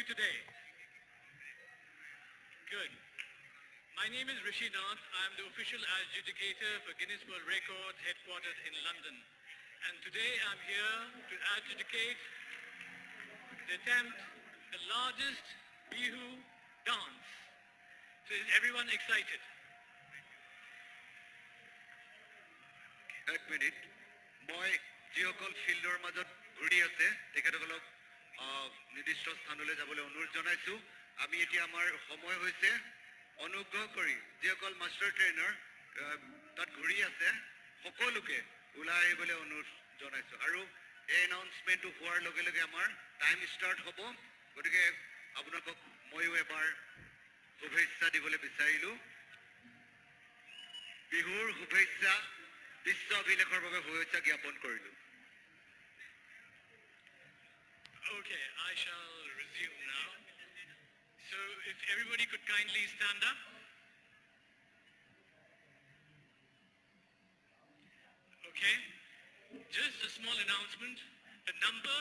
you today? Good. My name is Rishi Nath. I am the official adjudicator for Guinness World Records headquartered in London. And today I'm here to adjudicate the attempt, the largest Bihu dance. So is everyone excited? এক minute মই যিসকল ফিল্ডৰ মাজত ঘূৰি আছে তেখেতসকলক নিৰ্দিষ্ট স্থানলৈ যাবলৈ অনুৰোধ জনাইছোঁ আমি এতিয়া আমাৰ সময় হৈছে অনুগ্ৰহ কৰি যিসকল মাষ্টাৰ ট্ৰেইনাৰ তাত ঘূৰি আছে সকলোকে ওলাই আহিবলৈ অনুৰোধ জনাইছোঁ আৰু এই এনাউন্সমেণ্টটো হোৱাৰ লগে লগে আমাৰ টাইম ষ্টাৰ্ট হ'ব গতিকে আপোনালোকক ময়ো এবাৰ শুভেচ্ছা দিবলৈ বিচাৰিলোঁ বিহুৰ শুভেচ্ছা বিশ্ব অভিলেখৰ বাবে শুভেচ্ছা জ্ঞাপন কৰিলোঁ Okay, I shall resume now. So if everybody could kindly stand up. Okay, just a small announcement. The number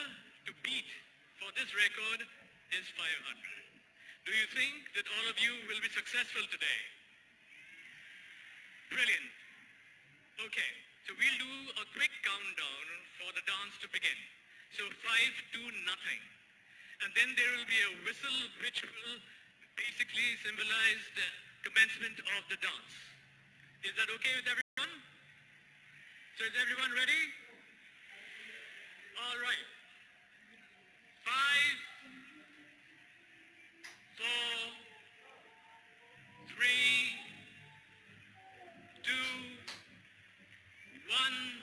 to beat for this record is 500. Do you think that all of you will be successful today? Brilliant. Okay, so we'll do a quick countdown for the dance to begin. So 5 to nothing. And then there will be a whistle which will basically symbolize the commencement of the dance. Is that okay with everyone? So is everyone ready? All right. 5, 4, 3, 2, 1.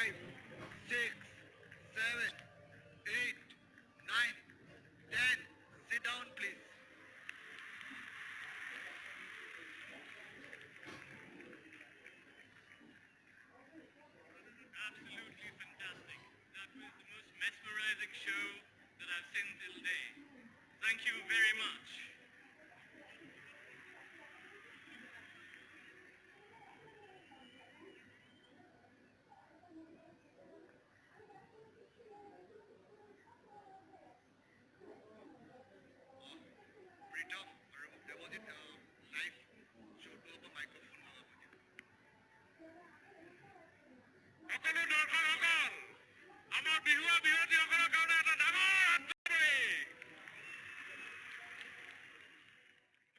5, 6, 7, 8, 9, 10. Sit down, please. Absolutely fantastic. That was the most mesmerizing show that I've seen till day. Thank you very much.